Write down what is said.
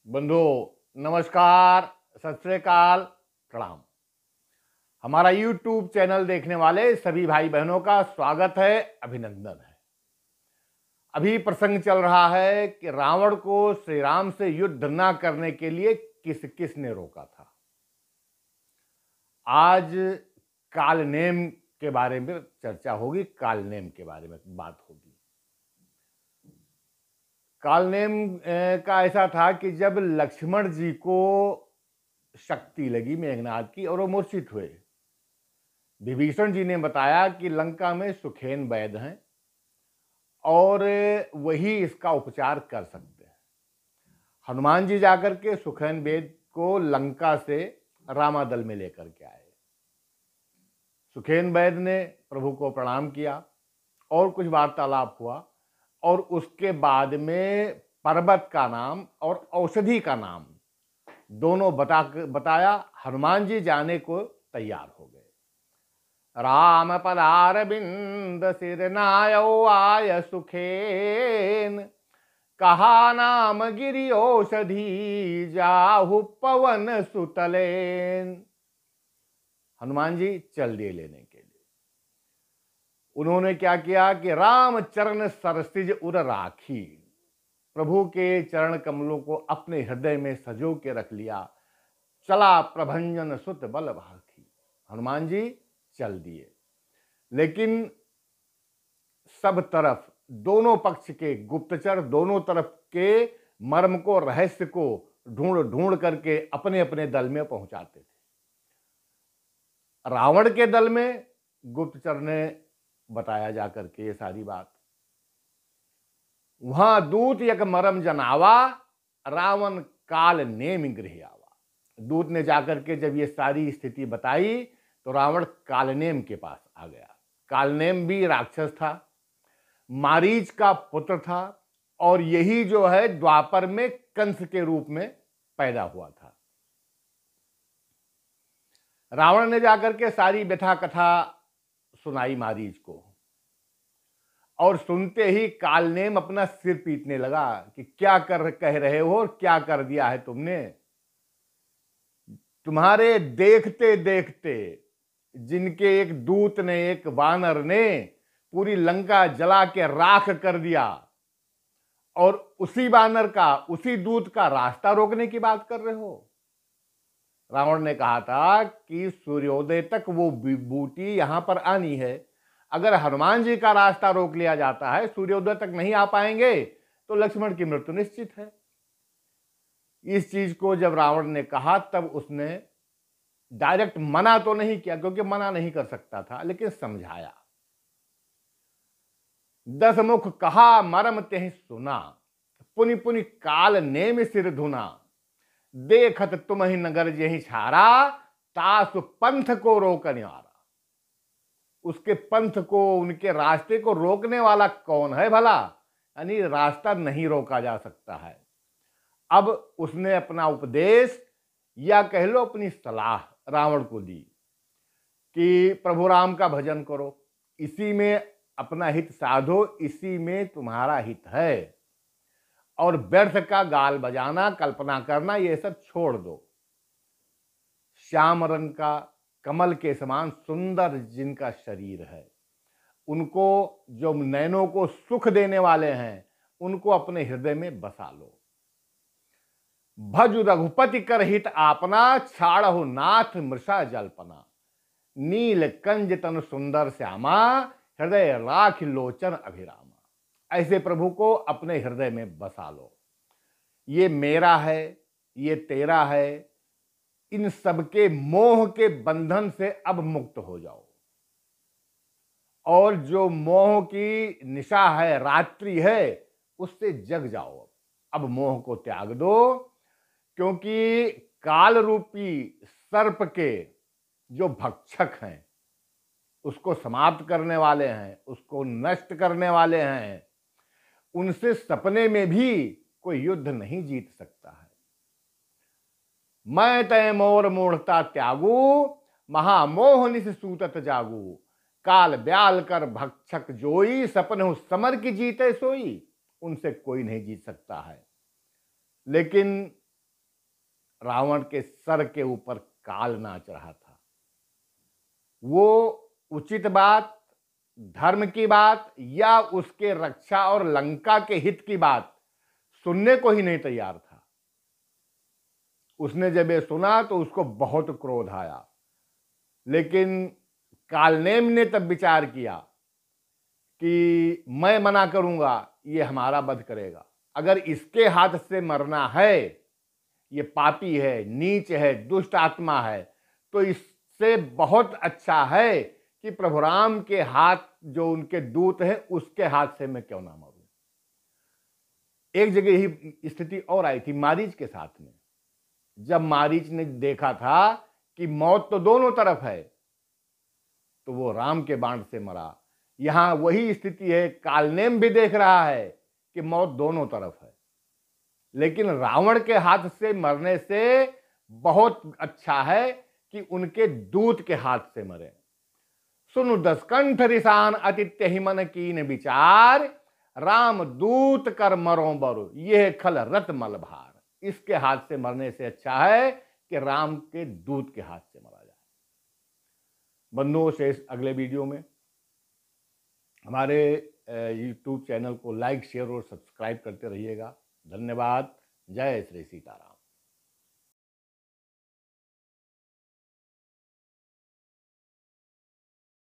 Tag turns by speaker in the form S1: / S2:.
S1: बंधु नमस्कार, सत श्री अकाल, प्रणाम। हमारा YouTube चैनल देखने वाले सभी भाई बहनों का स्वागत है, अभिनंदन है। अभी प्रसंग चल रहा है कि रावण को श्री राम से युद्ध न करने के लिए किस किस ने रोका था। आज कालनेम के बारे में चर्चा होगी, कालनेम के बारे में बात होगी। कालनेम का ऐसा था कि जब लक्ष्मण जी को शक्ति लगी मेघनाद की और वो मूर्छित हुए, विभीषण जी ने बताया कि लंका में सुखेन वैद्य हैं और वही इसका उपचार कर सकते हैं। हनुमान जी जाकर के सुखेन वैद्य को लंका से रामादल में लेकर के आए। सुखेन वैद्य ने प्रभु को प्रणाम किया और कुछ वार्तालाप हुआ और उसके बाद में पर्वत का नाम और औषधि का नाम दोनों बताया। हनुमान जी जाने को तैयार हो गए। राम पदारविंद सिर नायो आय सुखेन, कहा नाम गिरि औषधि जाहु पवन सुतलेन। हनुमान जी चल दिए लेने के लिए। उन्होंने क्या किया कि राम चरण सरसिज उर राखी, प्रभु के चरण कमलों को अपने हृदय में सजो के रख लिया। चला प्रभंजन सुत बल भाखी, हनुमान जी चल दिए। लेकिन सब तरफ दोनों पक्ष के गुप्तचर दोनों तरफ के मर्म को, रहस्य को ढूंढ ढूंढ करके अपने अपने दल में पहुंचाते थे। रावण के दल में गुप्तचर ने बताया जाकर के ये सारी बात। वहां दूत यक मरम जनावा, रावण काल नेम गृह आवा। दूत ने जाकर के जब ये सारी स्थिति बताई तो रावण कालनेम के पास आ गया। कालनेम भी राक्षस था, मारीच का पुत्र था और यही जो है द्वापर में कंस के रूप में पैदा हुआ था। रावण ने जाकर के सारी व्यथा कथा सुनाई मारीच को और सुनते ही कालनेम अपना सिर पीटने लगा कि क्या कह रहे हो और क्या कर दिया है तुमने। तुम्हारे देखते देखते जिनके एक दूत ने, एक वानर ने पूरी लंका जला के राख कर दिया और उसी वानर का, उसी दूत का रास्ता रोकने की बात कर रहे हो। रावण ने कहा था कि सूर्योदय तक वो विभूति यहां पर आनी है। अगर हनुमान जी का रास्ता रोक लिया जाता है, सूर्योदय तक नहीं आ पाएंगे तो लक्ष्मण की मृत्यु निश्चित है। इस चीज को जब रावण ने कहा तब उसने डायरेक्ट मना तो नहीं किया, क्योंकि मना नहीं कर सकता था, लेकिन समझाया। 10 मुख कहा मरम तेहि सुना, पुनि पुनि काल नेम सिर धुना। देखत तुम ही नगर जही छारा, तासु पंथ को रोक निवारा। उसके पंथ को, उनके रास्ते को रोकने वाला कौन है भला? यानी रास्ता नहीं रोका जा सकता है। अब उसने अपना उपदेश या कह लो अपनी सलाह रावण को दी कि प्रभु राम का भजन करो, इसी में अपना हित साधो, इसी में तुम्हारा हित है। और व्यर्थ का गाल बजाना, कल्पना करना, ये सब छोड़ दो। श्याम रंग का, कमल के समान सुंदर जिनका शरीर है, उनको, जो नैनों को सुख देने वाले हैं, उनको अपने हृदय में बसा लो। भज रघुपति कर हित आपना, छाड़हु नाथ मृषा जल्पना। नील कंज तन सुंदर श्यामा, हृदय राख लोचन अभिरामा। ऐसे प्रभु को अपने हृदय में बसा लो। ये मेरा है, ये तेरा है, इन सबके मोह के बंधन से अब मुक्त हो जाओ। और जो मोह की निशा है, रात्रि है, उससे जग जाओ। अब मोह को त्याग दो, क्योंकि काल रूपी सर्प के जो भक्षक हैं, उसको समाप्त करने वाले हैं, उसको नष्ट करने वाले हैं, उनसे सपने में भी कोई युद्ध नहीं जीत सकता है। मैं तय मोर मूढ़ता त्यागू, महामोह निस सूतत जागू। काल ब्याल कर भक्षक जोई, सपने समर की जीते सोई। उनसे कोई नहीं जीत सकता है। लेकिन रावण के सर के ऊपर काल नाच रहा था। वो उचित बात, धर्म की बात या उसके रक्षा और लंका के हित की बात सुनने को ही नहीं तैयार था। उसने जब ये सुना तो उसको बहुत क्रोध आया, लेकिन कालनेम ने तब विचार किया कि मैं मना करूंगा, ये हमारा वध करेगा। अगर इसके हाथ से मरना है, ये पापी है, नीच है, दुष्ट आत्मा है, तो इससे बहुत अच्छा है कि प्रभु राम के हाथ, जो उनके दूत हैं, उसके हाथ से मैं क्यों ना मरूं। एक जगह ही स्थिति और आई थी मारीच के साथ में। जब मारीच ने देखा था कि मौत तो दोनों तरफ है, तो वो राम के बाण से मरा। यहां वही स्थिति है, कालनेम भी देख रहा है कि मौत दोनों तरफ है, लेकिन रावण के हाथ से मरने से बहुत अच्छा है कि उनके दूत के हाथ से मरे। सुनु दसकंठ रिसान अतित्य ही मन कीन विचार, राम दूत कर मरो बरु यह खल रत मल भार। इसके हाथ से मरने से अच्छा है कि राम के दूत के हाथ से मरा जाए। बंधुओं से इस अगले वीडियो में हमारे YouTube चैनल को लाइक, शेयर और सब्सक्राइब करते रहिएगा। धन्यवाद। जय श्री सीताराम।